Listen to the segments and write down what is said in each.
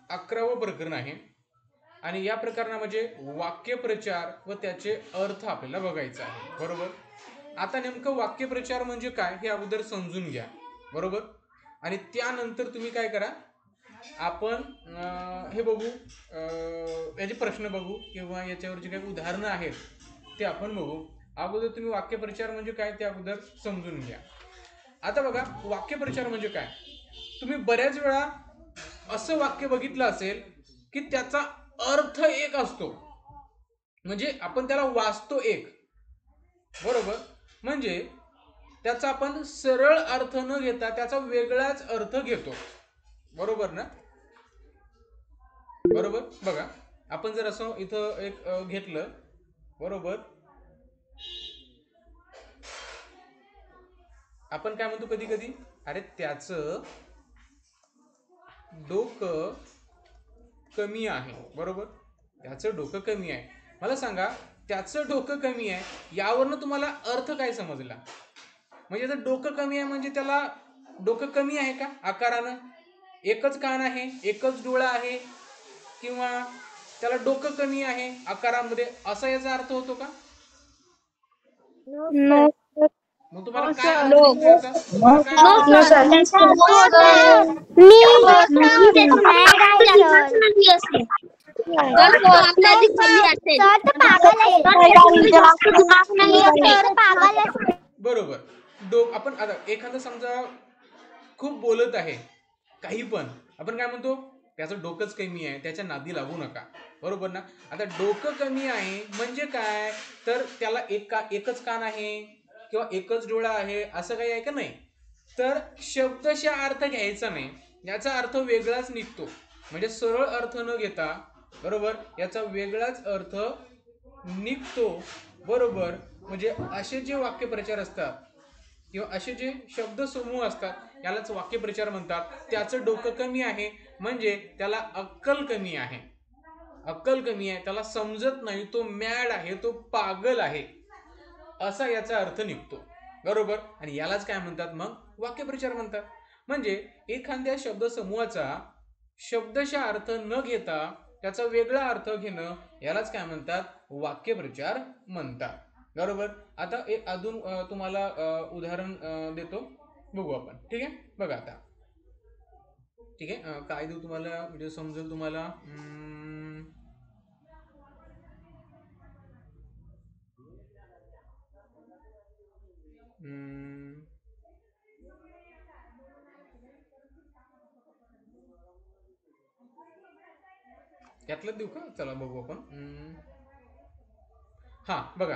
11वं प्रकरण आहे आणि या प्रकरणामध्ये वाक्यप्रचार व त्याचे अर्थ आपल्याला बघायचा आहे. बरोबर. आता नेमकं वाक्यप्रचार म्हणजे काय हे अगोदर समजून घ्या. बरोबर. आणि त्यानंतर तुम्ही काय करा, आपण हे बघू, याचे प्रश्न बघू किंवा याच्यावर जे काही उदाहरणं आहेत ते आपण बघू. अगोदर तुम्ही वाक्यप्रचार म्हणजे काय ते अगोदर समजून घ्या. आता बघा, वाक्यप्रचार म्हणजे काय. तुम्ही बऱ्याच वेळा असं वाक्य बघितलं असेल की त्याचा अर्थ एक असतो, म्हणजे आपण त्याला वाचतो एक. बरोबर. म्हणजे त्याचा आपण सरळ अर्थ न घेता त्याचा वेगळाच अर्थ घेतो. बरोबर ना. बरोबर. बघा, आपण जर असं इथं एक घेतलं. बरोबर. आपण काय म्हणतो कधी कधी, अरे त्याचं डोकं कमी आहे. बरोबर. त्याचं डोकं कमी आहे. मला सांगा, त्याचं डोकं कमी आहे यावरनं तुम्हाला अर्थ काय समजला. म्हणजे जर डोकं कमी आहे म्हणजे त्याला डोकं कमी आहे का आकारानं, एकच कान आहे, एकच डोळा आहे, किंवा त्याला डोकं कमी आहे आकारामध्ये, असा याचा अर्थ होतो का. मग तुम्हाला काय अर्थ निघतो याचा, तुम्हाला काय बरोबर. आपण आता एखादं समजा खूप बोलत आहे काही पण, आपण काय म्हणतो, त्याचं डोकंच कमी आहे, त्याच्या नादी लागू नका. बरोबर ना. आता डोकं कमी आहे म्हणजे काय, तर त्याला एकच कान आहे किंवा एकच डोळा आहे असं काही आहे का नाही. तर शब्दशः अर्थ घ्यायचा नाही, याचा अर्थ वेगळाच निघतो. म्हणजे सरळ अर्थ न घेता, बरोबर, याचा वेगळाच अर्थ निघतो. बरोबर. म्हणजे असे जे वाक्यप्रचार असतात किंवा असे जे शब्द समूह असतात यालाच वाक्यप्रचार म्हणतात. त्याचं डोकं कमी आहे म्हणजे त्याला अक्कल कमी आहे. अक्कल कमी आहे, त्याला समजत नाही, तो मॅड आहे, तो पागल आहे, असा याचा अर्थ निघतो. बरोबर. आणि यालाच काय म्हणतात मग, वाक्यप्रचार म्हणतात. म्हणजे एखाद्या शब्दसमूहाचा शब्दशः अर्थ न घेता त्याचा वेगळा अर्थ घेणं यालाच काय म्हणतात, वाक्यप्रचार म्हणतात. बरोबर. आता एक अजून तुम्हाला उदाहरण देतो, बघू आपण. ठीक आहे. बघा आता. ठीक आहे. काय देऊ तुम्हाला म्हणजे समजेल तुम्हाला. यातलं देऊ का, चला बघू आपण. हा बघा,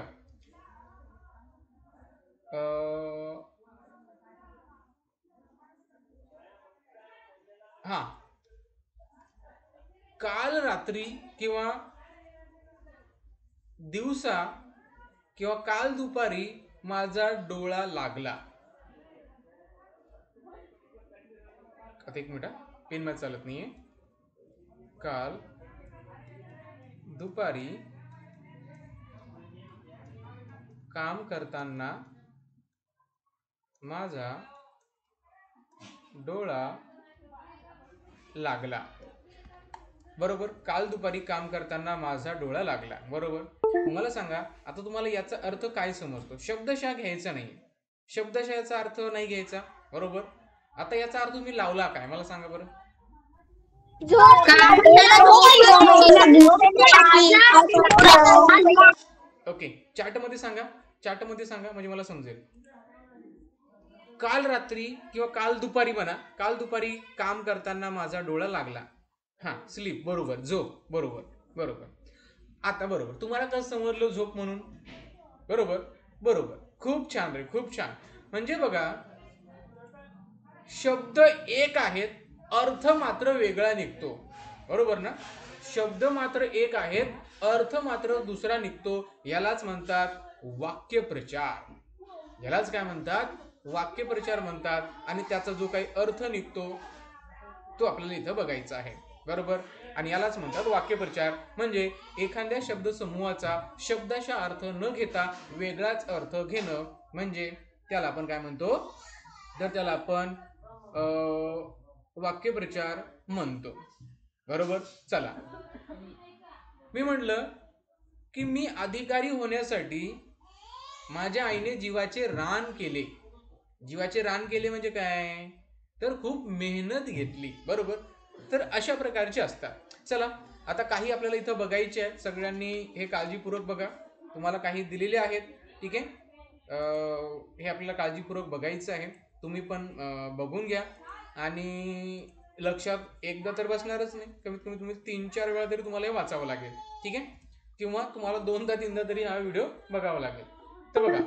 हा, काल रात्री किंवा दिवसा किंवा काल दुपारी माझा डोळा लागला. आता एक मिनिट, पेन मध्ये चालत नाहीये. काल दुपारी काम करताना माझा डोळा लागला. बरोबर. काल दुपारी काम करताना माझा डोळा लागला. बरोबर. मला सांगा, आता तुम्हाला याचा अर्थ काय समजतो. शब्दशः घ्यायचा नाही, शब्दशः याचा अर्थ नाही घ्यायचा. बरोबर. आता याचा अर्थ तुम्ही लावला काय, मला सांगा बरं. ओके, चार्ट मध्ये सांगा, चार्ट मध्ये सांगा म्हणजे मला समजेल. काल रात्री किंवा काल दुपारी म्हणा, काल दुपारी काम करताना माझा डोळा लागला. हा, स्लीप. बरोबर. झोप. बरोबर. बरोबर. आता बरोबर तुम्हाला कसं समजलं झोप म्हणून. बरोबर. बरोबर. खूप छान रे, खूप छान. म्हणजे बघा, शब्द एक आहेत, अर्थ मात्र वेगळा निघतो. बरोबर ना. शब्द मात्र एक आहेत, अर्थ मात्र दुसरा निघतो. यालाच म्हणतात वाक्यप्रचार. यालाच काय म्हणतात, वाक्यप्रचार म्हणतात. आणि त्याचा जो काही अर्थ निघतो तो आपल्याला इथं बघायचा आहे. बरोबर. आणि यालाच म्हणतात वाक्यप्रचार. म्हणजे एखाद्या शब्दसमूहाचा शब्दशः अर्थ न घेता वेगळाच अर्थ घेणं म्हणजे त्याला आपण काय म्हणतो, तर त्याला आपण वाक्यप्रचार म्हणतो. बरोबर. चला, मी म्हटलं की मी अधिकारी होण्यासाठी माझ्या आईने जीवाचे रान केले. जीवाचे रान केले म्हणजे काय, तर खूप मेहनत घेतली. बरोबर. तर अशा प्रकारचे असतात. चला, आता काही आपल्याला इथं बघायचे आहेत. सगळ्यांनी हे काळजीपूर्वक बघा. तुम्हाला काही दिलेले आहेत. ठीक आहे. हे आपल्याला काळजीपूर्वक बघायचं आहे. तुम्ही पण बघून घ्या आणि लक्षात एकदा तर बसणारच नाही, कमीत कमी तुम्ही 3-4 वेळा तरी तुम्हाला हे वाचावं लागेल. ठीक आहे. किंवा तुम्हाला 2दा-3दा तरी हा व्हिडिओ बघावा लागेल. तर बघा,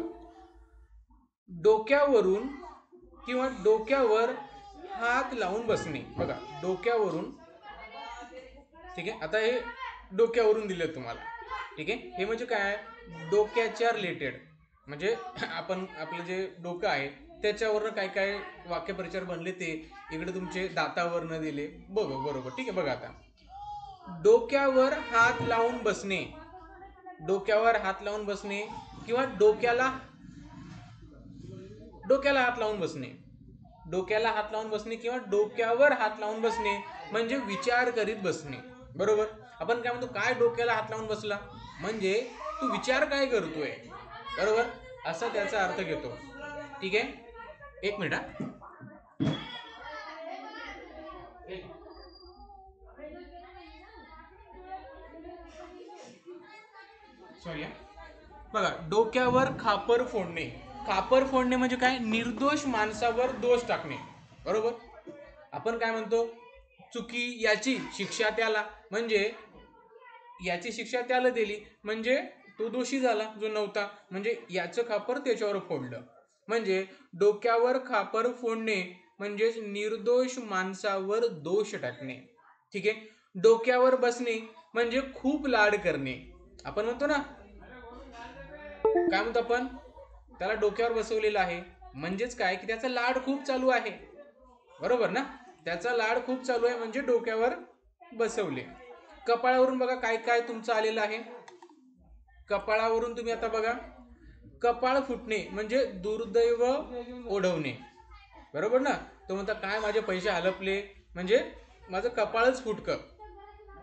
डोक्यावरून किंवा डोक्यावर हात लावून बसणे. बघा, डोक्यावरून. ठीक आहे. आता हे डोक्यावरून दिले तुम्हाला. ठीक आहे. हे म्हणजे काय, डोक्याच्या रिलेटेड, म्हणजे आपण आपलं जे डोकं आहे त्याच्यावरनं काय काय वाक्यप्रचार बनले ते इकडे तुमचे दातावरनं दिले. बरोबर. ठीक आहे. बघा, आता डोक्यावर हात लावून बसणे, डोक्यावर हात लावून बसणे किंवा डोक्याला हात लावून बसणे, डोक्याला हात लावून बसणे किंवा डोक्यावर हात लावून बसणे म्हणजे विचार करीत बसणे. बरोबर. आपण काय म्हणतो, काय डोक्याला हात लावून बसला, म्हणजे तू विचार काय करतोय. बरोबर, असा त्याचा अर्थ घेतो. ठीक आहे. एक मिनिट. सॉरी. बघा, डोक्यावर खापर फोडणे. खापर फोडणे म्हणजे काय, निर्दोष माणसावर दोष टाकणे. बरोबर. आपण काय म्हणतो, चुकी याची शिक्षा त्याला, म्हणजे याची शिक्षा त्याला दिली म्हणजे तो दोषी झाला जो नव्हता, म्हणजे याचं खापर त्याच्यावर फोडलं. म्हणजे डोक्यावर खापर फोडणे म्हणजे निर्दोष माणसावर दोष टाकणे. ठीक आहे. डोक्यावर बसणे म्हणजे खूप लाड करणे. आपण म्हणतो ना, काय म्हणतो आपण, त्याला डोक्यावर बसवलेलं आहे म्हणजेच काय की त्याचा लाड खूप चालू आहे. बरोबर ना, त्याचा लाड खूप चालू आहे म्हणजे डोक्यावर बसवले. कपाळावरून बघा काय काय तुमचं आलेलं आहे. कपाळावरून तुम्ही आता बघा, कपाळ फुटणे म्हणजे दुर्दैव ओढवणे. बरोबर ना. तो म्हणता काय माझे पैसे हलपले म्हणजे माझं कपाळच फुटकं.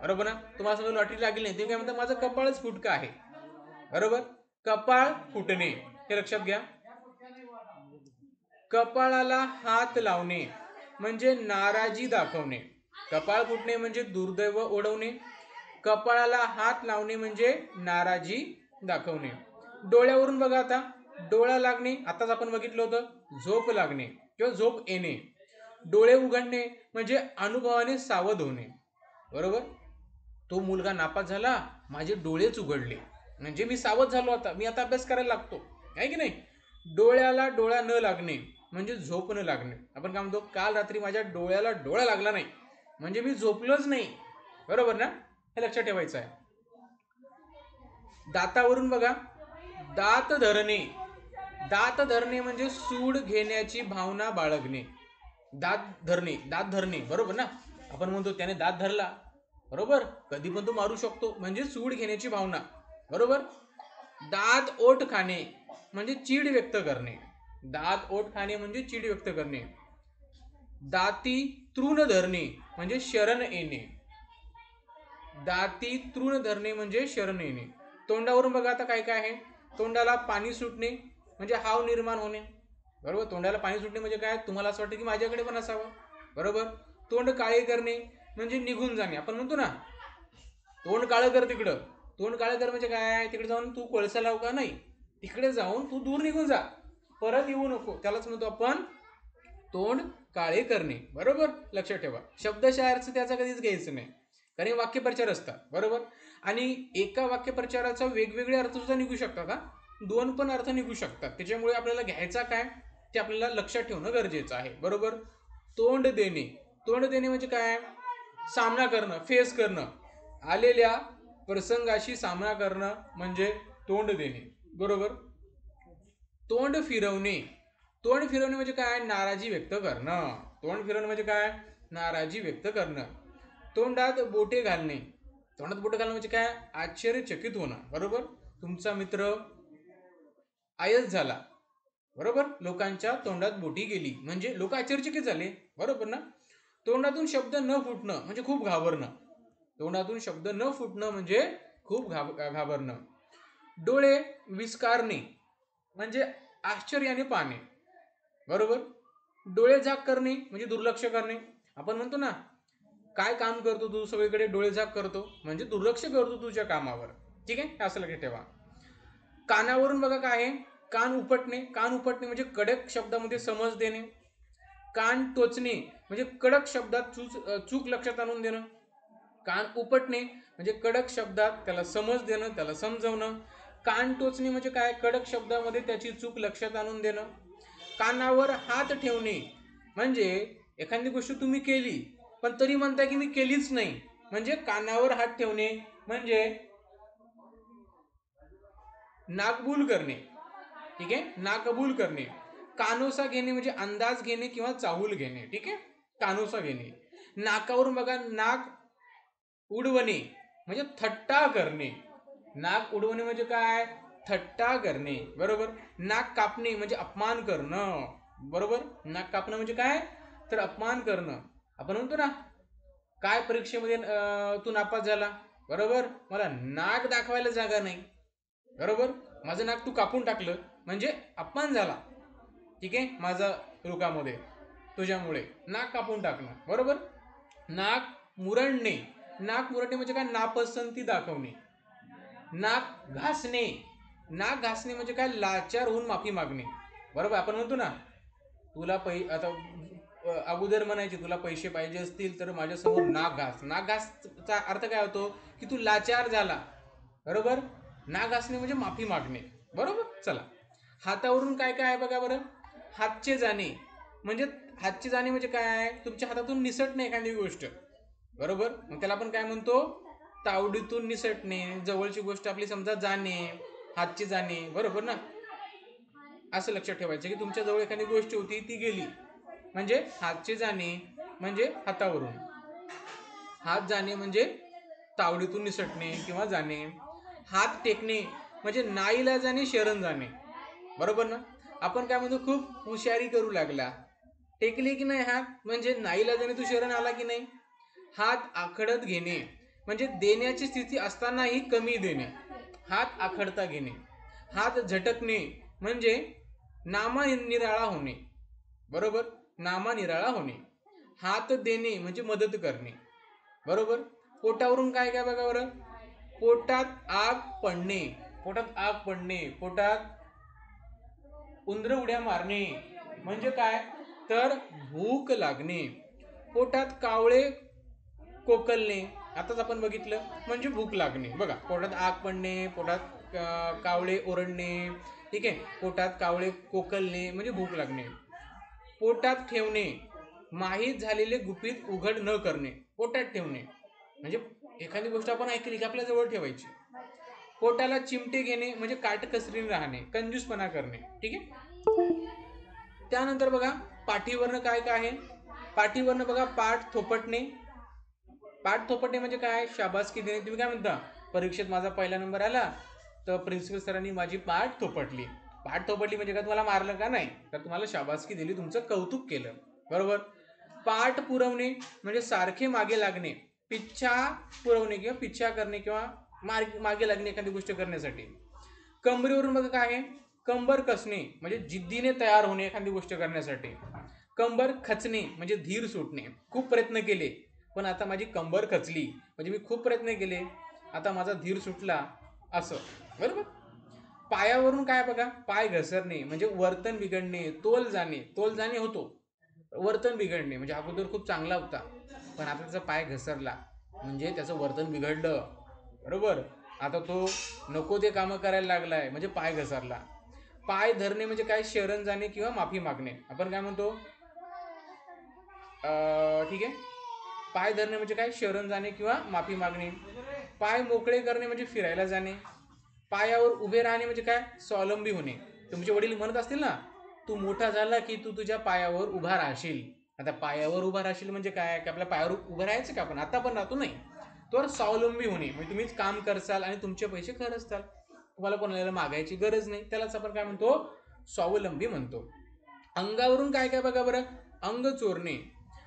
बरोबर ना. तुम्हाला समजा लॉटरी लागली नाही, ते काय म्हणतात माझं कपाळच फुटकं आहे. बरोबर. कपाळ फुटणे हे लक्षात घ्या. कपाळाला हात लावणे म्हणजे नाराजी दाखवणे. कपाळ फुटणे म्हणजे दुर्दैव ओढवणे, कपाळाला हात लावणे म्हणजे नाराजी दाखवणे. डोळ्यावरून बघा, आता डोळा लागणे आताच आपण बघितलं होतं, झोप लागणे किंवा झोप येणे. डोळे उघडणे म्हणजे अनुभवाने सावध होणे. बरोबर. तो मुलगा नापास झाला, माझे डोळेच उघडले म्हणजे मी सावध झालो, आता मी आता अभ्यास करायला लागतो, आहे की नाही. डोळ्याला डोळा न लागणे म्हणजे झोप न लागणे. आपण काय म्हणतो, काल रात्री माझ्या डोळ्याला डोळा लागला नाही म्हणजे मी झोपलोच नाही. बरोबर ना, हे लक्षात ठेवायचं आहे. दातावरून बघा, दात धरणे. दात धरणे म्हणजे सूड घेण्याची भावना बाळगणे. दात धरणे. बरोबर ना. आपण म्हणतो त्याने दात धरला. बरोबर, कधी पण तो मारू शकतो म्हणजे सूड घेण्याची भावना. बरोबर. दात ओठ खाणे म्हणजे चीड व्यक्त करणे. दात ओठ खाणे म्हणजे चीड व्यक्त करणे. दाती तृण धरणे म्हणजे शरण येणे. दाती तृण धरणे म्हणजे शरण येणे. तोंडावरून बघा आता काय काय आहे. तोंडाला पाणी सुटणे म्हणजे हाव निर्माण होणे. बरोबर. तोंडाला पाणी सुटणे म्हणजे काय, तुम्हाला असं वाटतं की माझ्याकडे पण असावं. बरोबर. तोंड काळे करणे म्हणजे निघून जाणे. आपण म्हणतो ना, तोंड काळं कर तिकडं. तोंड काळं कर म्हणजे काय, तिकडे जाऊन तू कोळसा लाव का, नाही, तिकडे जाऊन तू दूर निघून जा, परत येऊ नको, त्यालाच म्हणतो आपण तोंड काळे करणे. बरोबर, लक्षात ठेवा. शब्दशः अर्थ त्याचा कधीच घ्यायचं नाही, कारण हे वाक्यप्रचार असतात. बरोबर. आणि एका वाक्यप्रचाराचा वेगवेगळे अर्थ सुद्धा निघू शकतात. हा, 2 पण अर्थ निघू शकतात. त्याच्यामुळे आपल्याला घ्यायचा काय ते आपल्याला लक्षात ठेवणं गरजेचं आहे. बरोबर. तोंड देणे. तोंड देणे म्हणजे काय, सामना करणं, फेस करणं, आलेल्या प्रसंगाशी सामना करणं म्हणजे तोंड देणे. बरोबर. तोंड फिरवणे. तोंड फिरवणे म्हणजे काय, नाराजी व्यक्त करणं. तोंड फिरवणे म्हणजे काय, नाराजी व्यक्त करणं. तोंडात बोटे घालणे. तोंडात बोटे घालणं म्हणजे काय, आश्चर्यचकित होणं. बरोबर. तुमचा मित्र आयस झाला. बरोबर, लोकांच्या तोंडात बोटी गेली म्हणजे लोक आश्चर्यचकित झाले. बरोबर ना. तोंडातून शब्द न फुटणं म्हणजे खूप घाबरणं. तोंडातून शब्द न फुटणं म्हणजे खूप घाबरणं. डोळे विस्कारणे म्हणजे आश्चर्याने पाहणे. बरोबर. डोळे झाक करणे म्हणजे दुर्लक्ष करणे. आपण म्हणतो ना, काय काम करतो तू, सगळीकडे डोळे झाक करतो म्हणजे दुर्लक्ष करतो तुझ्या कामावर. ठीक आहे, असं लक्षात ठेवा. कानावरून बघा काय आहे, कान उपटणे. कान उपटणे म्हणजे कडक शब्दामध्ये समज देणे. कान टोचणे म्हणजे कडक शब्दात चूक लक्षात आणून देणं. कान उपटणे म्हणजे कडक शब्दात त्याला समज देणं, त्याला समजवणं. कान टोचणे म्हणजे काय, कडक शब्दामध्ये त्याची चूक लक्षात आणून देणं. कानावर हात ठेवणे म्हणजे एखादी गोष्ट तुम्ही केली पण तरी म्हणता की मी केलीच नाही, म्हणजे कानावर हात ठेवणे म्हणजे नाकबूल करणे. ठीक आहे, नाकबूल करणे. कानोसा घेणे म्हणजे अंदाज घेणे किंवा चाहूल घेणे. ठीक आहे, कानोसा घेणे. नाकावरून बघा, नाक उडवणे म्हणजे थट्टा करणे. नाक उडवणे म्हणजे काय, थट्टा करणे. बरोबर. नाक कापणे म्हणजे अपमान करणं. बरोबर. नाक कापणं म्हणजे काय, तर अपमान करणं. आपण म्हणतो ना, काय परीक्षेमध्ये तू नापास झाला, बरोबर, मला नाक दाखवायला जागा नाही, बरोबर, माझं नाक तू कापून टाकलं म्हणजे अपमान झाला. ठीक आहे, माझा रुकामध्ये तुझ्यामुळे नाक कापून टाकणं. बरोबर. नाक मुरडणे. नाक मुरडणे म्हणजे काय, नापसंती दाखवणे. नाक घासणे. नाक घासणे म्हणजे काय, लाचार होऊन माफी मागणे. बरोबर. आपण म्हणतो ना, तुला आता अगोदर म्हणायचे तुला पैसे पाहिजे असतील तर माझ्यासमोर नाक घास. नाक घासचा अर्थ काय होतो की तू लाचार झाला. बरोबर. नाक घासणे म्हणजे माफी मागणे. बरोबर. चला, हातावरून काय काय आहे बघा बरं. हातचे जाणे म्हणजे, हातचे जाणे म्हणजे काय, तुमच्या हातातून निसटणे एखादी गोष्ट. बरोबर. मग त्याला आपण काय म्हणतो, तावडीतून निसटणे. जवळची गोष्ट आपली समजा जाणे, हातचे जाणे. बरोबर ना. असं लक्षात ठेवायचं की तुमच्या जवळ एखादी गोष्ट होती ती गेली म्हणजे हातचे जाणे म्हणजे हातावरून. हात जाणे म्हणजे तावडीतून निसटणे किंवा जाणे. हात टेकणे म्हणजे नाईलाजाने शरण जाणे. बरोबर ना. आपण काय म्हणतो, खूप हुशारी करू लागला, टेकले की नाही हात म्हणजे नाईलाजाने तू शरण आला की नाही. हात आखडत घेणे म्हणजे देण्याची स्थिती असतानाही कमी देणे. हात आखडता घेणे. हात झटकणे म्हणजे नामानिराळा होणे. बरोबर. नामानिराळा होणे. हात देणे म्हणजे मदत करणे. बरोबर. पोटावरून काय काय बघा बरं. पोटात आग पडणे. पोटात आग पडणे, पोटात उंदर उड्या मारणे म्हणजे काय, तर भूक लागणे. पोटात कावळे कोकलणे, आताच आपण बघितलं, म्हणजे भूक लागणे. बघा, पोटात आग पडणे, पोटात कावळे ओरडणे. ठीक आहे, पोटात कावळे कोकलणे म्हणजे भूक लागणे. पोटात ठेवणे, माहीत झालेले गुपित उघड न करणे. पोटात ठेवणे म्हणजे एखादी गोष्ट आपण ऐकली की आपल्या जवळ ठेवायची. पोटाला चिमटे घेणे म्हणजे काटकसरीने राहणे, कंजूसपणा करणे. ठीक आहे. त्यानंतर बघा, पाठीवरनं काय काय आहे. पाठीवरनं बघा, पाठ थोपटणे. पाठ थोपटणे म्हणजे काय, शाबासकी देणे. तुम्ही काय म्हणता, परीक्षेत माझा पहिला नंबर आला तर प्रिन्सिपल सरांनी माझी पाठ थोपटली. पाठ थोपटली म्हणजे का, तुम्हाला मारलं का नाही, तर तुम्हाला शाबासकी दिली, तुमचं कौतुक केलं. बरोबर. पाठ पुरवणे म्हणजे सारखे मागे लागणे, पिच्छा पुरवणे किंवा पिच्छा करणे किंवा मागे लागणे एखादी गोष्ट करण्यासाठी. कंबरेवरून बघा काय आहे, कंबर कसणे म्हणजे जिद्दीने तयार होणे एखादी गोष्ट करण्यासाठी. कंबर खचणे म्हणजे धीर सुटणे. खूप प्रयत्न केले पण आता माझी कंबर खचली म्हणजे मी खूप प्रयत्न केले, आता माझा धीर सुटला, असं. बरोबर. पायावरून काय बघा, पाय घसरणे म्हणजे वर्तन बिघडणे, तोल जाणे. तोल जाणे होतो, वर्तन बिघडणे म्हणजे अगोदर खूप चांगला होता पण आता त्याचा पाय घसरला म्हणजे त्याचं वर्तन बिघडलं. बरोबर. आता तो नको ते कामं करायला लागलाय म्हणजे पाय घसरला. पाय धरणे म्हणजे काय, शरण जाणे किंवा माफी मागणे. आपण काय म्हणतो, ठीक आहे, पाय धरणे म्हणजे काय, शरण जाणे किंवा माफी मागणे. पाय मोकळे करणे म्हणजे फिरायला जाणे. पायावर उभे राहणे म्हणजे काय, स्वावलंबी होणे. तुमचे वडील म्हणत असतील ना, तू मोठा झाला की तू तुझ्या पायावर उभा राहशील. आता पायावर उभा राहशील म्हणजे काय, की आपल्या पायावर उभं राहायचं का आपण, आता पण राहतो नाही, तर स्वावलंबी होणे म्हणजे तुम्हीच काम करसाल आणि तुमचे पैसे खरचताल, तुम्हाला कोणाला मागायची गरज नाही, त्यालाच आपण काय म्हणतो, स्वावलंबी म्हणतो. अंगावरून काय काय बघा बरं. अंग चोरणे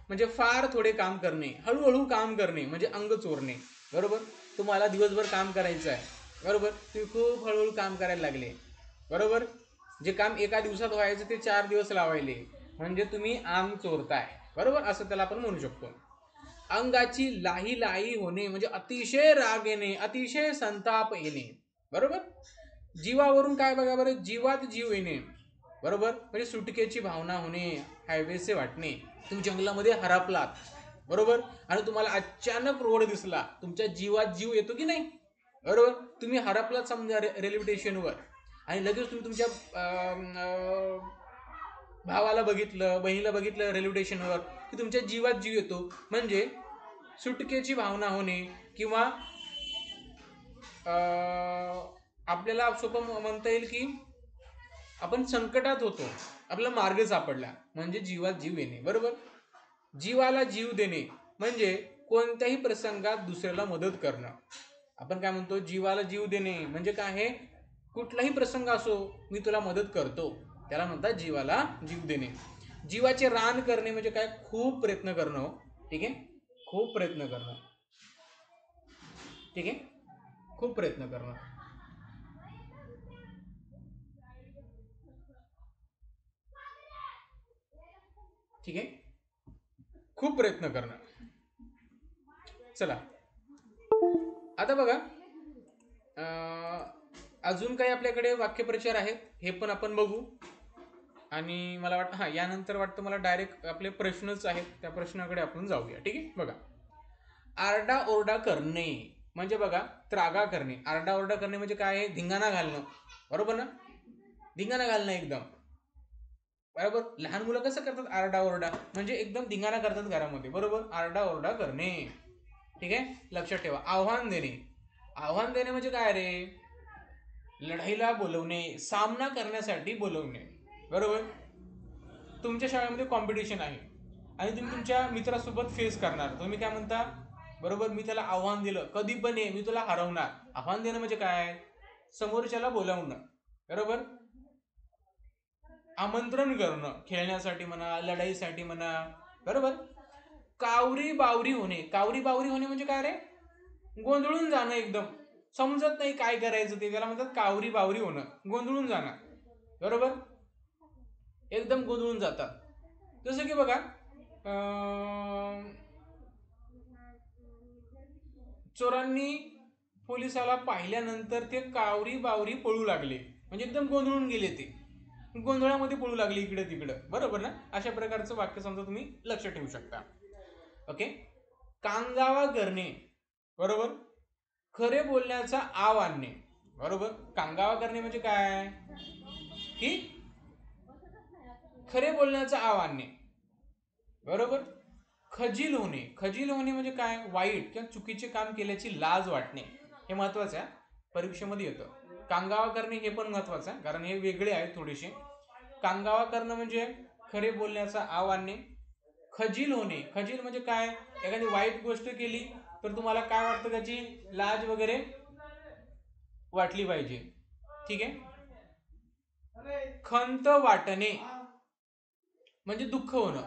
म्हणजे फार थोडे काम करणे, हळूहळू काम करणे म्हणजे अंग चोरणे. बरोबर, तुम्हाला दिवसभर काम करायचं आहे, बरोबर, तुम्ही खूप हळूहळू काम करायला लागले, बरोबर, जे काम एका दिवसात व्हायचं ते 4 दिवस लावायले, म्हणजे तुम्ही अंग चोरताय. बरोबर, असं त्याला आपण म्हणू शकतो. अंगाची लाही लाही होणे म्हणजे अतिशय राग येणे, अतिशय संताप येणे. बरोबर, जीवावरून काय बघा बरं, जीवात जीव येणे. बरोबर, म्हणजे सुटकेची भावना होणे, हायवेसे वाटणे. तुम्ही जंगलामध्ये हरपलात, बरोबर, आणि तुम्हाला अचानक रोड दिसला, तुमच्या जीवात जीव येतो की नाही. बरोबर, तुम्ही हरपलात समजा रेल्वे स्टेशनवर, आणि लगेच तुम्ही तुमच्या भावाला बघितलं, बहिणीला बघितलं रेल्वे स्टेशनवर, की तुमच्या जीवात जीव येतो. म्हणजे सुटकेची भावना होणे, किंवा आपल्याला सोपं म्हणता येईल की आपण संकटात होतो, आपला मार्ग सापडला, म्हणजे जीवात जीव येणे. बरोबर, जीवाला जीव देणे म्हणजे कोणत्याही प्रसंगात दुसऱ्याला मदत करणं. आपण काय म्हणतो, जीवाला जीव देणे म्हणजे काय आहे, कुठलाही प्रसंग असो मी तुला मदत करतो, त्याला म्हणतात जीवाला जीव देणे. जीवाचे रान करणे म्हणजे काय, खूप प्रयत्न करणं. हो, ठीक आहे, खूप प्रयत्न करणं, ठीक आहे, खूप प्रयत्न करणं. ठीक आहे, खूप प्रयत्न करणं. चला आता बघा, अजून काही आपल्याकडे वाक्यप्रचार आहेत, हे पण आपण बघू. आणि मला वाटतं यानंतर वाटतं मला डायरेक्ट आपले प्रश्नच आहेत, त्या प्रश्नाकडे आपण जाऊया. ठीक आहे, बघा, आरडा ओरडा करणे म्हणजे बघा त्रागा करणे. आरडा ओरडा करणे म्हणजे काय आहे, धिंगाणा घालणं. बरोबर ना, धिंगाणा घालणं एकदम. बरोबर, लहान मुलं कसं करतात, आरडा ओरडा म्हणजे एकदम धिंगाणा करतात घरामध्ये. बरोबर, आरडा ओरडा करणे. ठीक आहे, लक्षात ठेवा. आव्हान देणे, आव्हान देणे म्हणजे काय रे, लढाईला बोलवणे, सामना करण्यासाठी बोलवणे. बरोबर, तुमच्या शाळेमध्ये कॉम्पिटिशन आहे आणि तुम्ही तुमच्या मित्रासोबत फेस करणार, तुम्ही काय म्हणता, बरोबर, मी त्याला आव्हान दिलं, कधी पण ये, मी तुला हरवणार. आव्हान देणं म्हणजे काय, समोरच्याला बोलावणं. बरोबर, आमंत्रण करणं, खेळण्यासाठी म्हणा, लढाईसाठी म्हणा. बरोबर, कावरी बावरी होणे, कावरी बावरी होणे म्हणजे काय रे, गोंधळून जाणं, एकदम समजत नाही काय करायचं ते, त्याला म्हणतात कावरी बावरी होणं, गोंधळून जाणं. बरोबर, एकदम गोंधळून जातात. जसं की बघा, चोरांनी पोलिसाला पाहिल्यानंतर ते कावरी बावरी पळू लागले, म्हणजे एकदम गोंधळून गेले, ते गोंधळामध्ये पळू लागले इकडे तिकडं. बरोबर ना, अशा प्रकारचं वाक्य समजा तुम्ही लक्ष ठेवू शकता. ओके, कांगावा करणे, बरोबर, खरे बोलण्याचा आव आणणे. बरोबर, कांगावा करणे म्हणजे काय, की खरे बोलण्याचा आव आणणे. बरोबर, खजील होणे, खजील होणे म्हणजे काय, वाईट किंवा चुकीचे काम केल्याची लाज वाटणे. हे महत्वाचं आहे, परीक्षेमध्ये येतं. कांगावा करणे हे पण महत्वाचं आहे, कारण हे वेगळे आहेत थोडेसे. कांगावा करणं म्हणजे खरे बोलण्याचा आव आणणे. खजील होणे, खजील म्हणजे काय, एखादी वाईट गोष्ट केली तर तुम्हाला काय वाटतं, त्याची लाज वगैरे वाटली पाहिजे. ठीक आहे, खंत वाटणे म्हणजे दुःख होणं.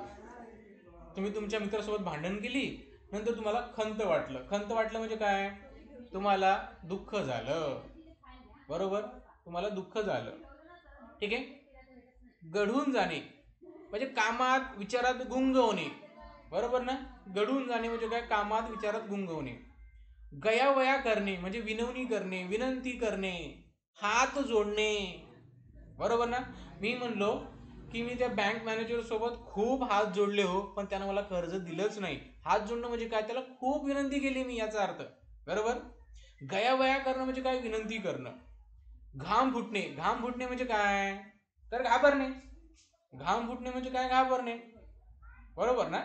तुम्ही तुमच्या मित्रासोबत भांडण केली, नंतर तुम्हाला खंत वाटलं. खंत वाटलं म्हणजे काय, तुम्हाला दुःख झालं. बरोबर, तुम्हाला दुःख झालं. ठीक आहे, गढून जाणे म्हणजे कामात विचारात गुंग होणे. बरोबर ना, गढून जाणे म्हणजे काय, कामात विचारात गुंग होणे. गयावया करणे म्हणजे विनवणी करणे, विनंती करणे, हात जोडणे. बरोबर ना, मी म्हणलो की मी त्या बँक मॅनेजर सोबत खूप हात जोडले हो, पण त्यानं मला कर्ज दिलंच नाही. हात जोडणं म्हणजे काय, त्याला खूप विनंती केली मी, याचा अर्थ. बरोबर, गयावया करणं म्हणजे काय, विनंती करणं. घाम फुटणे, घाम फुटणे म्हणजे काय, तर घाबरणे. घाम फुटणे म्हणजे काय, घाबरणे. बरोबर ना,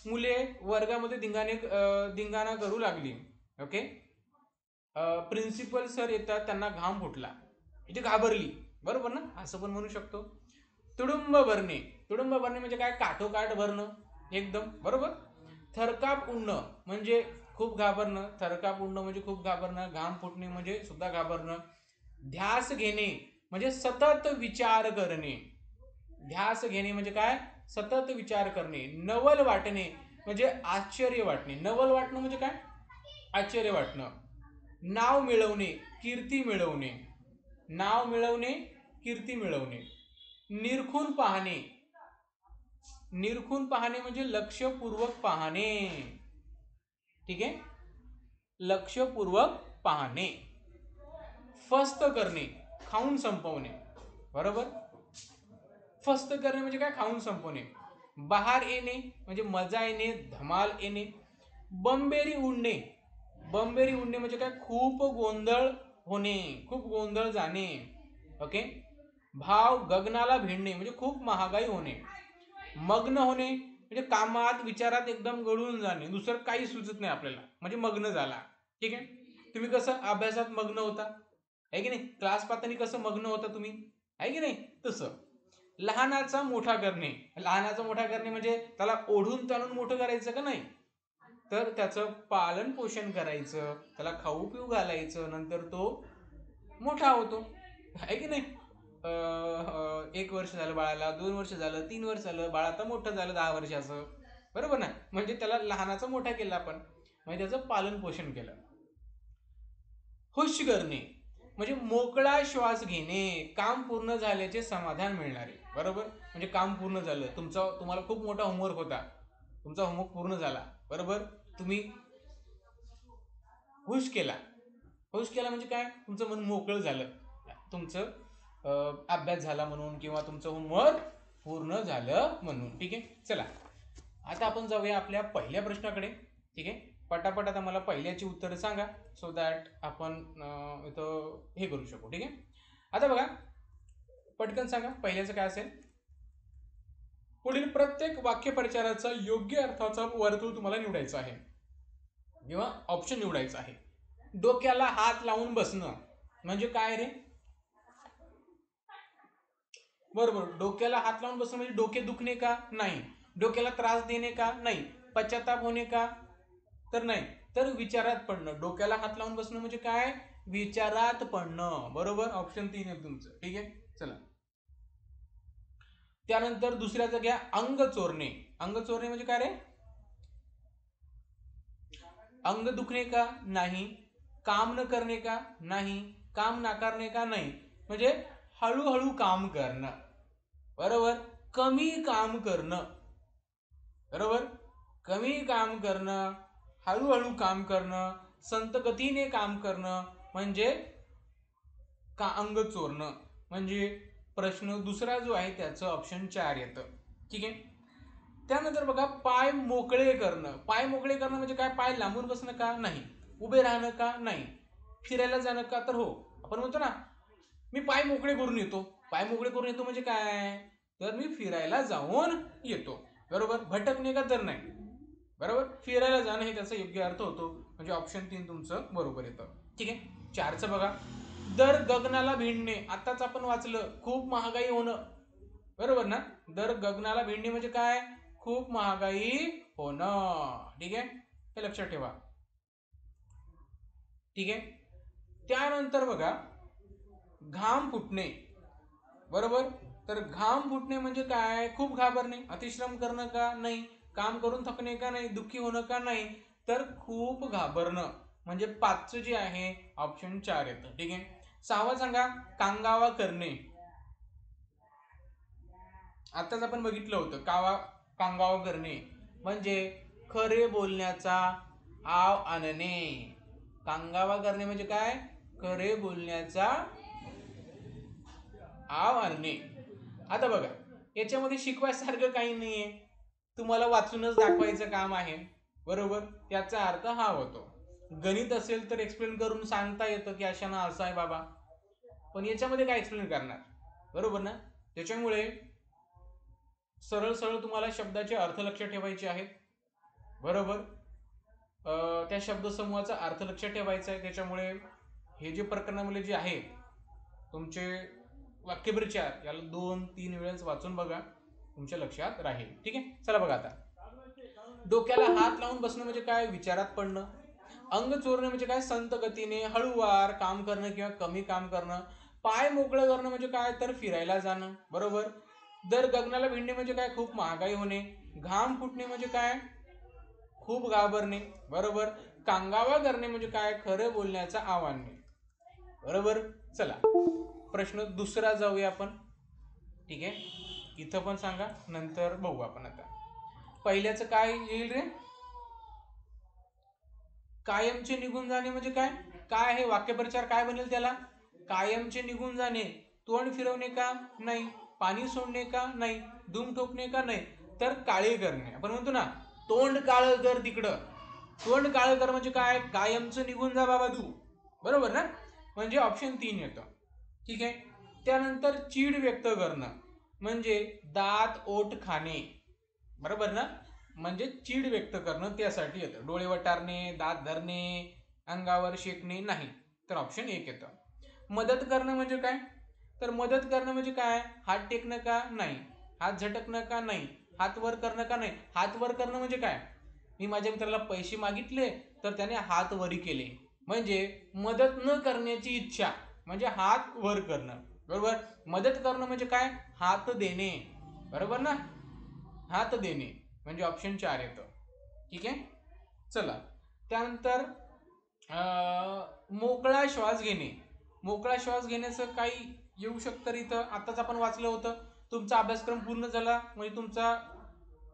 मुले वर्गामध्ये धिंगाणा करू लागली. ओके, प्रिन्सिपल सर येतात, त्यांना घाम फुटला, इथे घाबरली. बरोबर ना, असं पण म्हणू शकतो. तुडुंब भरणे, तुडुंब भरणे म्हणजे काय, काठोकाठ भरणं एकदम. बरोबर, थरकाप उडणं म्हणजे खूप घाबरणं, थरकाप उडणं म्हणजे खूप घाबरणं, घाम फुटणे म्हणजे सुद्धा घाबरणं. ध्यास घेणे म्हणजे सतत विचार करणे. ध्यास घेणे म्हणजे काय, सतत विचार करणे. नवल वाटणे म्हणजे आश्चर्य वाटणे. नवल वाटणं म्हणजे काय? आश्चर्य वाटणं. नाव मिळवणे, कीर्ती मिळवणे. नाव मिळवणे, कीर्ती मिळवणे. निरखून पाहणे. निरखून पाहणे म्हणजे लक्षपूर्वक पाहणे. ठीक आहे, लक्षपूर्वक पाहणे. फस्त करणे, खाऊन संपवणे. बरोबर, फस्त करणे म्हणजे काय? खाऊन संपवणे. बहार येणे म्हणजे मजा येणे, धमाल येणे. बंबेरी उडणे. बंबेरी उडणे म्हणजे काय? खूप गोंधळ होणे, खूप गोंधळ जाणे. ओके. भाव गगनाला भिडणे म्हणजे खूप महागाई होणे. मग्न होणे म्हणजे कामात विचारात एकदम गळून जाणे, दुसरं काही सुचत नाही आपल्याला, म्हणजे मग्न झाला. ठीक आहे. तुम्ही कसं अभ्यासात मग्न होता, आहे की नाही? क्लास पाहताना कसं मग्न होता तुम्ही, आहे की नाही? तसं. लहानाचा मोठा करणे. लहानाचा मोठा करणे म्हणजे त्याला ओढून ताणून मोठं करायचं का नाही, तर त्याचं पालन पोषण करायचं, त्याला खाऊ पिऊ घालायचं, नंतर तो मोठा होतो, आहे की नाही? 1 वर्ष झालं बाळाला, 2 वर्ष झालं, 3 वर्ष झालं, बाळ आता मोठं झालं 10 वर्षाचं. बरोबर ना? म्हणजे त्याला लहानाचा मोठा केला आपण, म्हणजे त्याचं पालन पोषण केलं. खुश करणे म्हणजे मोकळा श्वास घेणे, काम पूर्ण झाल्याचे समाधान मिळणारे. बरोबर, म्हणजे काम पूर्ण झालं तुमचं, तुम्हाला खूप मोठा होमवर्क होता, तुमचा होमवर्क पूर्ण झाला. बरोबर, तुम्ही खुश केला. खुश केला म्हणजे काय? तुमचं मन मोकळं झालं, तुमचं अभ्यास झाला म्हणून, किंवा तुमचं होमवर्क पूर्ण झालं म्हणून. ठीक आहे. चला आता आपण जाऊया आपल्या पहिल्या प्रश्नाकडे. ठीक आहे, पटापट आता मला पहिल्याची उत्तरं सांगा, सो दॅट आपण इथं हे करू शकू. ठीक आहे. आता बघा, पटकन सांगा पहिल्याचं काय असेल. पुढील प्रत्येक वाक्यप्रचाराचा योग्य अर्थाचा वर्तुळ तुम्हाला निवडायचा आहे, किंवा ऑप्शन निवडायचा आहे. डोक्याला हात लावून बसणं म्हणजे काय रे? बरोबर, डोक्याला हात लावून बसणं म्हणजे डोके दुखणे का? नाही. डोक्याला त्रास देणे का? नाही. पश्चाताप होणे का? तर नाही. तर विचारात पडणं. डोक्याला हात लावून बसणं म्हणजे काय? विचारात पडणं. बरोबर, ऑप्शन 3 आहे तुमचं. ठीक आहे. चला, त्यानंतर दुसऱ्याचं घ्या, अंग चोरणे. अंग चोरणे म्हणजे काय रे? अंग दुखणे का? नाही. काम न करणे का? नाही. काम नाकारणे का? नाही. म्हणजे हळूहळू काम करणं. बरोबर, कमी काम करणं. बरोबर, कमी काम करणं, हळूहळू काम करणं, संत गतीने काम करणं म्हणजे का अंग चोरणं. म्हणजे प्रश्न दुसरा जो आहे त्याचं ऑप्शन 4 येतं. ठीक आहे. त्यानंतर बघा, पाय मोकळे करणं. पाय मोकळे करणं म्हणजे काय? पाय लांबून बसणं का? नाही. उभे राहणं का? नाही. फिरायला जाणं का? तर हो. आपण म्हणतो ना, मी पाय मोकळे करून येतो. पाय मोकळे करून येतो म्हणजे काय? तर मी फिरायला जाऊन येतो. बरोबर, भटकणे का? तर नाही. बरोबर, फिरायला जाणं हे त्याचा योग्य अर्थ होतो, म्हणजे ऑप्शन 3 तुमचं बरोबर येतं. ठीक आहे. 4चं बघा, दर गगनाला भिडणे. आताच आपण वाचलं, खूप महागाई होणं. बरोबर ना? दर गगनाला भिडणे म्हणजे काय? खूप महागाई होणं. ठीक आहे, हे लक्षात ठेवा. ठीक आहे. त्यानंतर बघा, घाम फुटणे. बरोबर, तर घाम फुटणे म्हणजे काय? खूप घाबरणे. अतिश्रम करणं का? नाही. काम करून थकणे का? नाही. दुःखी होणं का? नाही. तर खूप घाबरणं, म्हणजे 5चं जे आहे ऑप्शन 4 येतं. ठीक आहे. 6वं सांगा, कांगावा करणे. आताच आपण बघितलं होतं, कांगावा करणे म्हणजे खरे बोलण्याचा आव आणणे. कांगावा करणे म्हणजे काय? खरे बोलण्याचा आव आणणे. आता बघा, याच्यामध्ये शिकवायसारखं काही नाहीये, तुम्हाला वाचूनच दाखवायचं काम आहे. बरोबर, त्याचा अर्थ हा होतो. गणित असेल तर एक्सप्लेन करून सांगता येतं की अशा ना असं आहे बाबा, पण याच्यामध्ये काय एक्सप्लेन करणार? बरोबर ना? त्याच्यामुळे सरळ सरळ तुम्हाला शब्दाचे अर्थ लक्षात ठेवायचे आहेत. बरोबर, त्या शब्दसमूहाचा अर्थ लक्षात ठेवायचा आहे. त्याच्यामुळे हे जे प्रकरणामध्ये जे आहे तुमचे वाक्यप्रचार, याला 2-3 वेळेस वाचून बघा, तुमच्या लक्षात राहील. ठीक आहे. चला बघा, आता डोक्याला हात लावून बसणं म्हणजे काय? विचारात पडणं. अंग चोरणं म्हणजे काय? संत गतीने हळूवार काम करणं किंवा कमी काम करणं. पाय मोकळं करणं म्हणजे काय? तर फिरायला जाणं. बरोबर, दर गगनाला भिडणे म्हणजे काय? खूप महागाई होणे. घाम फुटणे म्हणजे काय? खूप घाबरणे. बरोबर. कांगावा करणे म्हणजे काय? खरं बोलण्याचा आव्हाने. बरोबर. चला प्रश्न दुसरा जाऊया आपण. ठीक आहे, इथं पण सांगा, नंतर बघू आपण. आता पहिल्याचं काय येईल रे? कायमचे निघून जाणे म्हणजे काय? काय आहे वाक्यप्रचार? काय बनेल त्याला? कायमचे निघून जाणे. तोंड फिरवणे का? नाही. पाणी सोडणे का? नाही. धूम ठोकणे का? नाही. तर काळे करणे. आपण म्हणतो ना, तोंड काळ कर तिकडं. तोंड काळ कर म्हणजे काय? कायमचं निघून जा बाबा तू. बरोबर ना? म्हणजे ऑप्शन 3 येतं. ठीक आहे. त्यानंतर चीड व्यक्त करणं म्हणजे दात ओठ खाणे. बरोबर ना? म्हणजे चीड व्यक्त करणं त्यासाठी येतं. डोळे वटारणे, दात धरणे, अंगावर शेकणे नाही. तर ऑप्शन 1 येतं. मदत करणं म्हणजे काय? तर मदत करणं म्हणजे काय? हात टेकणं का? नाही. हात झटकणं का? नाही. हात वर करणं का? नाही. हात वर करणं म्हणजे काय? मी माझ्या मित्राला पैसे मागितले तर त्याने हात वरी केले, म्हणजे मदत न करण्याची इच्छा, म्हणजे हात वर करणं. बरोबर. मदत करणं म्हणजे काय? हात देणे. बरोबर ना? हात देणे म्हणजे ऑप्शन 4 येतं. ठीक आहे. चला त्यानंतर मोकळा श्वास घेणे. मोकळा श्वास घेण्याचं काही येऊ शकतं इथं. आताच आपण वाचलं होतं. तुमचा अभ्यासक्रम पूर्ण झाला म्हणजे तुमचा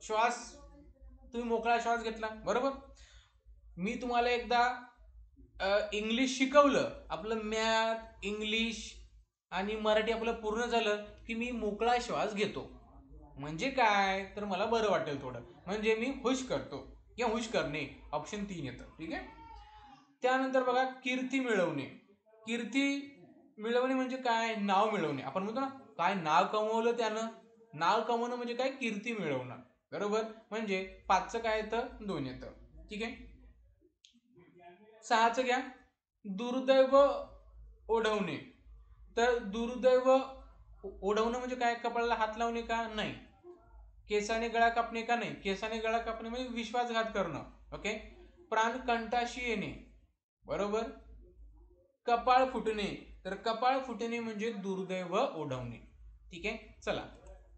श्वास, तुम्ही मोकळा श्वास घेतला. बरोबर. मी तुम्हाला एकदा इंग्लिश शिकवलं, आपलं मॅथ, इंग्लिश आणि मराठी आपलं पूर्ण झालं की मी मोकळा श्वास घेतो. म्हणजे काय? तर मला बरं वाटेल थोडं, म्हणजे मी हुश करतो किंवा हुश करणे. ऑप्शन 3 येतं. ठीक आहे. त्यानंतर बघा, कीर्ती मिळवणे. कीर्ती मिळवणे म्हणजे काय? नाव मिळवणे. आपण म्हणतो ना, काय नाव कमवलं त्यानं. नाव कमवणं म्हणजे काय? कीर्ती मिळवणं. बरोबर. म्हणजे 5चं काय येतं? 2 येतं. ठीक आहे. 6चं घ्या, दुर्दैव ओढवणे. तर दुर्दैव ओढवणं म्हणजे काय? कपाळाला हात लावणे का? नाही. केसाने गळा कापणे का? नाही. केसाने गळा कापणे म्हणजे विश्वासघात करणं. ओके. प्राण कंठाशी येणे. बरोबर. कपाळ फुटणे. तर कपाळ फुटणे म्हणजे दुर्दैव ओढवणे. ठीक आहे. चला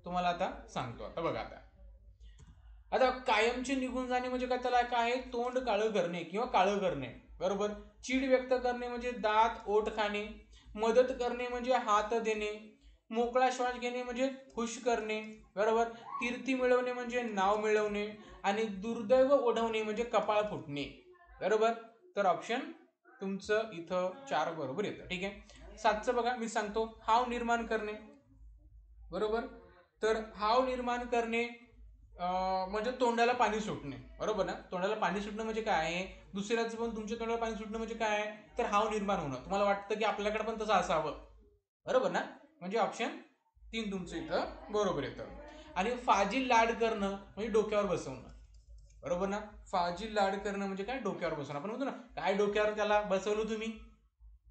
तुम्हाला आता सांगतो. आता बघा, आता कायमचे निघून जाणे म्हणजे काय? त्याला काय आहे? तोंड काळं करणे किंवा काळं करणे. बरोबर. चीड व्यक्त करणे म्हणजे दात ओठ खाणे. मदत करणे म्हणजे हात देणे. मोकळा श्वास घेणे म्हणजे खुश करणे. बरोबर. कीर्ती मिळवणे म्हणजे नाव मिळवणे. आणि दुर्दैव ओढवणे म्हणजे कपाळ फुटणे. बरोबर. तर ऑप्शन तुमचं इथं 4 बरोबर येतं. ठीक आहे. 7चं बघा, मी सांगतो. हाव निर्माण करणे. बरोबर. तर हाव निर्माण करणे म्हणजे तोंडाला पाणी सुटणे. बरोबर ना? तोंडाला पाणी सुटणं म्हणजे काय आहे? दुसऱ्याचं पण तुमच्या तोंडाला पाणी सुटणं म्हणजे काय आहे? तर हाव निर्माण होणं. तुम्हाला वाटतं की आपल्याकडे पण तसं असावं. बरोबर ना? म्हणजे ऑप्शन 3 तुमचं इथं बरोबर येतं. आणि फाजील लाड करणं म्हणजे डोक्यावर बसवणं. बरोबर ना? फाजील लाड करणं म्हणजे काय? डोक्यावर बसवणं. आपण म्हणतो ना, काय डोक्यावर त्याला बसवलं तुम्ही,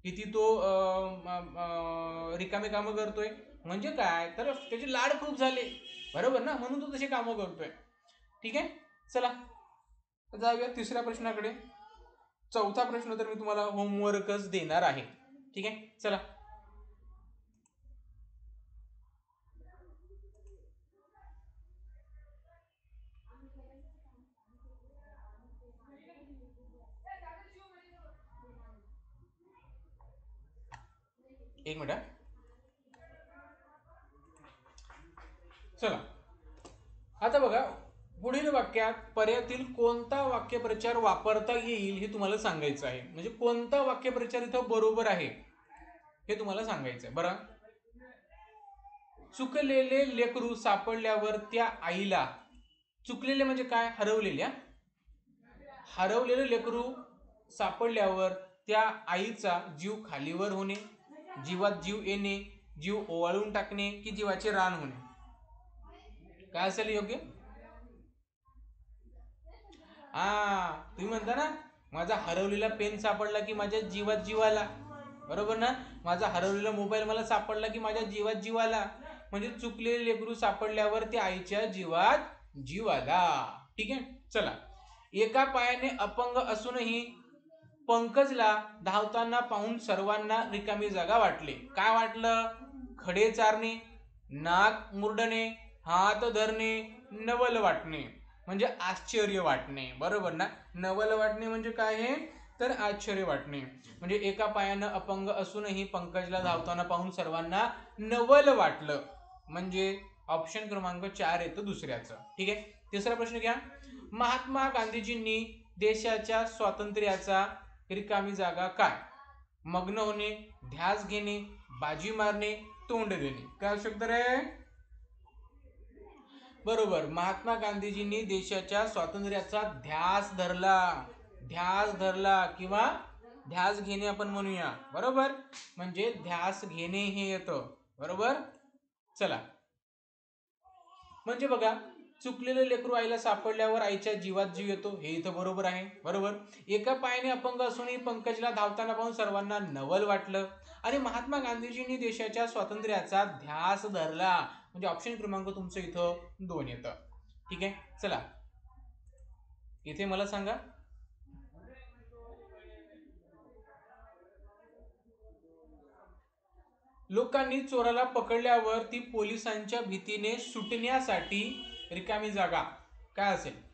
किती तो रिकामे कामं करतोय. म्हणजे काय? तर त्याचे लाड खूप झाले. बरोबर ना? म्हणून तो तसे कामं करतोय. ठीक आहे. चला जाऊया तिसऱ्या प्रश्नाकडे. चौथा प्रश्न तर मी तुम्हाला होमवर्कच देणार आहे. ठीक आहे. चला, एक मिनिट. चला आता बघा, पुढील वाक्यात पर्यायातील कोणता वाक्यप्रचार वापरता येईल हे तुम्हाला सांगायचं आहे. म्हणजे कोणता वाक्यप्रचार इथं बरोबर आहे हे तुम्हाला सांगायचं आहे. बरं. चुकलेले लेकरू सापडल्यावर त्या आईला, चुकलेले म्हणजे काय? हरवलेल्या. हरवलेले लेकरू सापडल्यावर त्या आईचा जीव खालीवर होणे, जीवात जीव येणे, जीव ओवाळून टाकणे की जीवाचे रान होणे. काय असेल योग्य? तुम्ही म्हणता ना, माझा हरवलेला पेन सापडला की माझ्या जीवात जीव आला. बरोबर ना? माझा हरवलेला मोबाईल मला सापडला की माझ्या जीवात जीव आला. म्हणजे चुकलेले लेकरू सापडल्यावर त्या आईच्या जीवात जीव आला. ठीक आहे. चला, एका पायाने अपंग असूनही पंकजला धावताना पाहून सर्वांना रिकामी जागा वाटले. काय वाटलं? खडे चारणे, नाक मुरडणे, हात धरणे, नवल वाटणे म्हणजे आश्चर्य वाटणे, बरोबर ना. नवल वाटणे म्हणजे काय आहे, तर आश्चर्य वाटणे. म्हणजे एका पायानं अपंग असूनही पंकजला धावताना पाहून सर्वांना नवल वाटलं, म्हणजे ऑप्शन क्रमांक 4 येतं दुसऱ्याचं. ठीक आहे. तिसरा प्रश्न घ्या. महात्मा गांधीजींनी देशाच्या स्वातंत्र्याचा रिकामी जागा काय? मग्न होणे, ध्यास घेणे, बाजी मारणे, तोंड देणे. काय शब्द रे? बरोबर. महात्मा गांधीजींनी देशाच्या स्वातंत्र्याचा ध्यास धरला, ध्यास धरला किंवा ध्यास घेणे आपण म्हणूया, बरोबर. म्हणजे ध्यास घेणे हे येतं, बरोबर. चला, म्हणजे बघा, चुकलेलं लेकरू आईला सापडल्यावर आईच्या जीवात जीव येतो, हे इथं बरोबर आहे, बरोबर. एका पायाने अपंग असूनही पंकजला धावताना पाहून सर्वांना नवल वाटलं, आणि महात्मा गांधीजींनी देशाच्या स्वातंत्र्याचा ध्यास धरला, म्हणजे ऑप्शन क्रमांक तुमचं इथं 2 येतं. ठीक आहे. चला, इथे मला सांगा, लोकांनी चोराला पकडल्यावर ती पोलिसांच्या भीतीने सुटण्यासाठी रिकामी जागा काय असेल?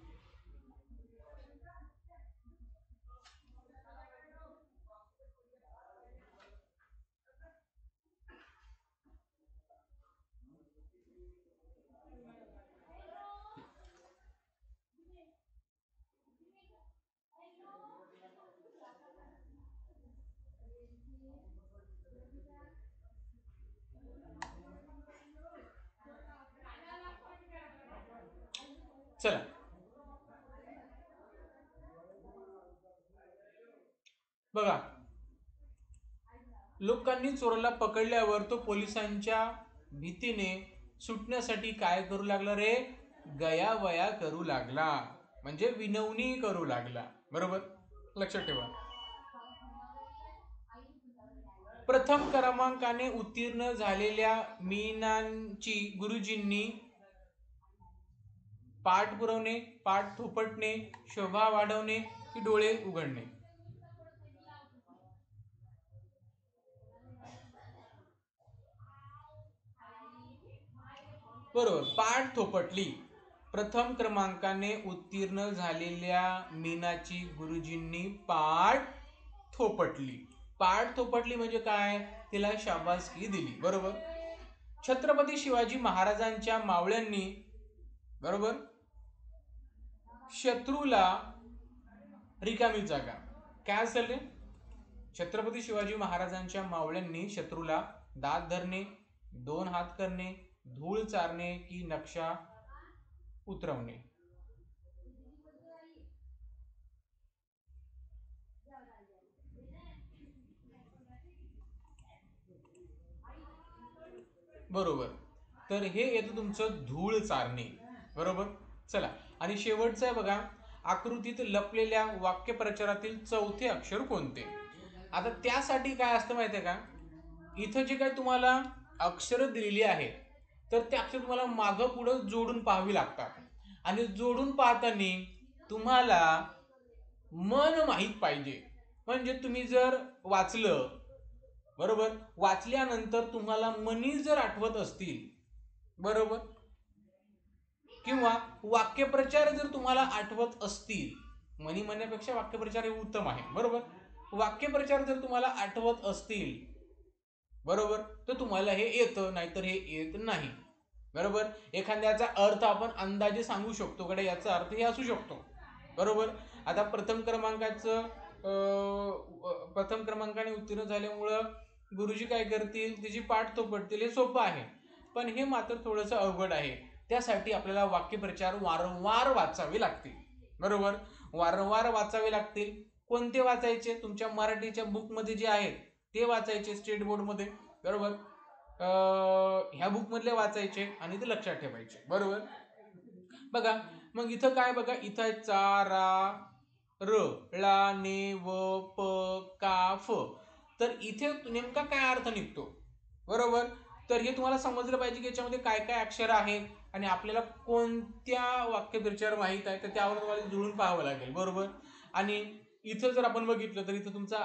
चला, बघा, लोकांनी चोराला पकडल्यावर तो पोलिसांच्या भीतीने सुटण्यासाठी काय करू लागला रे? गयावया करू लागला, म्हणजे विनवणी करू लागला, बरोबर. लक्षात ठेवा. प्रथम क्रमांकाने उत्तीर्ण झालेल्या मीनांची गुरुजींनी पाठ पुरवणे, पाठ थोपटणे, शोभा वाढवणे की डोळे उघडणे? बरोबर, पाठ थोपटली. प्रथम क्रमांकाने उत्तीर्ण झालेल्या मीनाची गुरुजींनी पाठ थोपटली. पाठ थोपटली म्हणजे काय? तिला शाबासकी दिली, बरोबर. छत्रपती शिवाजी महाराजांच्या मावळ्यांनी, बरोबर, शत्रूला रिकामी जागा काय असेल रे? छत्रपती शिवाजी महाराजांच्या मावळ्यांनी शत्रूला दात धरणे, 2 हात करणे, धूळ चारणे की नक्षा उतरवणे? बरोबर. तर हे येतं तुमचं धूळ चारणे, बरोबर. चला, आणि शेवटचं आहे बघा, आकृतीत लपलेल्या वाक्यप्रचारातील चौथे अक्षर कोणते? आता त्यासाठी काय असतं माहिती आहे का, इथं जे काही तुम्हाला अक्षर दिलेली आहेत, तर ते अक्षर तुम्हाला मागं पुढं जोडून पाहावी लागतात, आणि जोडून पाहताना तुम्हाला मन माहीत पाहिजे. म्हणजे तुम्ही जर वाचलं, बरोबर, वाचल्यानंतर तुम्हाला मनी जर आठवत असतील, बरोबर, किंवा वाक्यप्रचार जर तुम्हाला आठवत असतील, मनी म्हणण्यापेक्षा वाक्यप्रचार हे उत्तम आहे, बरोबर. वाक्यप्रचार जर तुम्हाला आठवत असतील, बरोबर, तर तुम्हाला हे येतं, नाहीतर हे येत नाही, बरोबर. एखाद्याचा अर्थ आपण अंदाजे सांगू शकतो, कडे याचा अर्थ हे असू शकतो, बरोबर. आता प्रथम क्रमांकाने उत्तीर्ण झाल्यामुळं गुरुजी काय करतील, तिची पाठ तो पडतील, हे सोपं आहे. पण हे मात्र थोडंसं अवघड आहे. त्यासाठी आपल्याला वाक्यप्रचार वारंवार वाचावे लागतील, बरोबर. वारंवार वाचावे लागतील. कोणते वाचायचे? तुमच्या मराठीच्या बुकमध्ये जे आहेत ते वाचायचे, स्टेट बोर्डमध्ये, बरोबर. ह्या बुक मधले वाचायचे आणि ते लक्षात ठेवायचे, बरोबर. बघा, मग इथं काय, बघा, इथं चारा र ला ने व प का फ, तर इथे नेमका काय अर्थ निघतो, बरोबर. तर हे तुम्हाला समजलं पाहिजे की याच्यामध्ये काय काय अक्षर आहेत, आणि आपल्याला कोणत्या वाक्यप्रचार माहित आहे, तर त्यावर तुम्हाला जुळून पाहावं लागेल, बरोबर. आणि इथं जर आपण बघितलं तर इथं तुमचा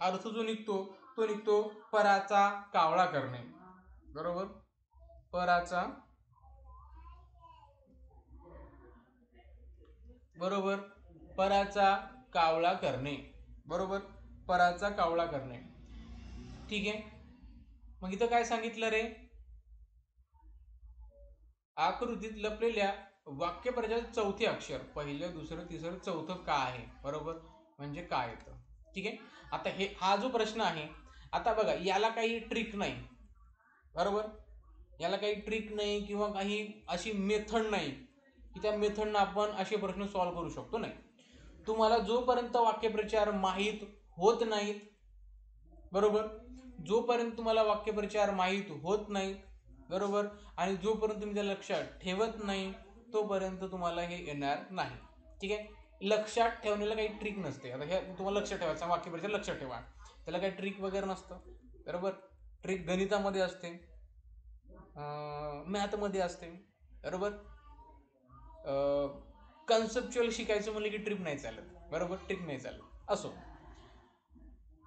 अर्थ जो निघतो तो निघतो पराचा कावळा करणे, बरोबर. पराचा बरोबर पराचा कावळा करणे, बरोबर पराचा कावळा करणे. ठीक आहे. मग इथं काय सांगितलं रे, आकृतीत लपलेल्या वाक्यप्रचाराचे चौथे अक्षर पहिलं दुसरं तिसरं चौथं का आहे, बरोबर म्हणजे काय येतं. ठीक आहे. आता हा जो प्रश्न आहे, आता बघा याला काही ट्रिक नाही, बरोबर याला काही ट्रिक नाही किंवा काही अशी मेथड नाही की त्या मेथडनं आपण असे प्रश्न सॉल्व्ह करू शकतो, नाही. तुम्हाला जोपर्यंत वाक्यप्रचार माहीत होत नाहीत, बरोबर जोपर्यंत तुम्हाला वाक्यप्रचार माहीत होत नाही, बरोबर आणि जोपर्यंत तुम्ही त्या लक्षात ठेवत नाही तोपर्यंत तुम्हाला हे येणार नाही. ठीक आहे. लक्षात ठेवण्याला काही ट्रिक नसते. आता हे तुम्हाला लक्षात ठेवायचं वाक्यप्रचार लक्षात ठेवा, त्याला काही ट्रिक वगैरे नसतं, बरोबर. ट्रिक गणितामध्ये असते, मॅथमध्ये असते, बरोबर. कन्सेप्च्युअल शिकायचं म्हणलं की ट्रिक नाही चालत, बरोबर ट्रिक नाही चालत. असो,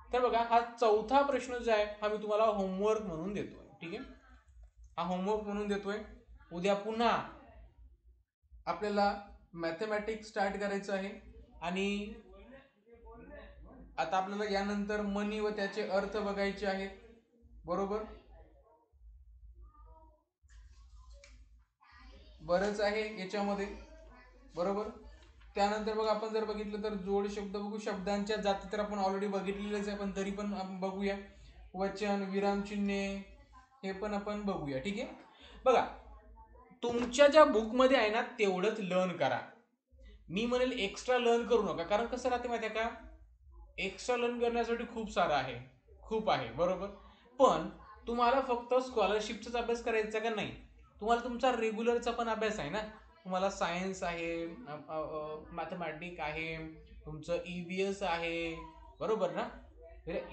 तर बघा हा चौथा प्रश्न जो आहे हा मी तुम्हाला होमवर्क म्हणून देतोय. ठीक आहे. हा होमवर्क म्हणून देतोय. उद्या पुन्हा आपल्याला मॅथमॅटिक्स स्टार्ट करायचं आहे आणि आता आपल्याला यानंतर मनी व त्याचे अर्थ बघायचे आहेत, बरोबर. बरंच आहे याच्यामध्ये, बरोबर. त्यानंतर बघा आपण जर बघितलं तर जोड शब्द बघू, शब्दांच्या जाती तर आपण ऑलरेडी बघितलेलेच आहे, पण तरी पण आपण बघूया. वचन, विरामचिन्हे हे पण आपण बघूया. ठीक आहे. बघा तुमच्या ज्या बुकमध्ये आहे ना तेवढंच लर्न करा. मी म्हणेल एक्स्ट्रा लर्न करू नका, कारण कसं राहते माहिती आहे का, एक्स्ट्रा लर्न करण्यासाठी खूप सारं आहे, खूप आहे, बरोबर. पण तुम्हाला फक्त स्कॉलरशिपचाच अभ्यास करायचा का नाही, तुम्हाला तुमचा रेग्युलरचा पण अभ्यास आहे ना. तुम्हाला सायन्स आहे, मॅथमॅटिक्स आहे, तुमचं EVS आहे, बरोबर ना.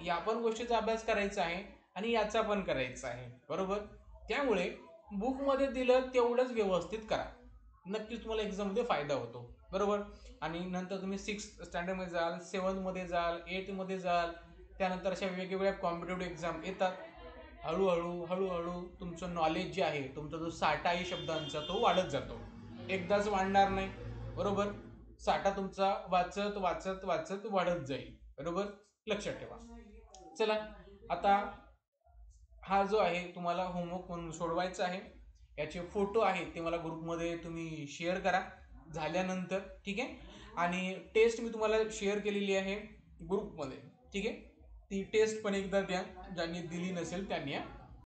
या पण गोष्टीचा अभ्यास करायचा आहे आणि याचा पण करायचा आहे, बरोबर. त्यामुळे बुकमध्ये दिलं तेवढंच व्यवस्थित करा, नक्कीच तुम्हाला एक्झाममध्ये फायदा होतो, बरोबर. आणि नंतर तुम्ही 6th स्टँडर्डमध्ये जाल, 7th जाल, 8th जाल, त्यानंतर अशा वेगवेगळ्या कॉम्पिटेटिव्ह एक्झाम येतात. हळूहळू हळूहळू तुमचं नॉलेज जे आहे, तुमचा जो साठा आहे शब्दांचा तो वाढत जातो, एकदाच वाढणार नाही, बरोबर. साठा तुमचा वाचत वाचत वाचत वाढत जाईल, बरोबर. लक्षात ठेवा. चला आता हा जो आहे तुम्हाला होमवर्क म्हणून सोडवायचा आहे, याचे फोटो आहेत ते मला ग्रुपमध्ये तुम्ही शेअर करा झाल्यानंतर. ठीक आहे. आणि टेस्ट मी तुम्हाला शेअर केलेली आहे ग्रुपमध्ये. ठीक आहे. ती टेस्ट पण एकदा द्या, ज्यांनी दिली नसेल त्यांनी.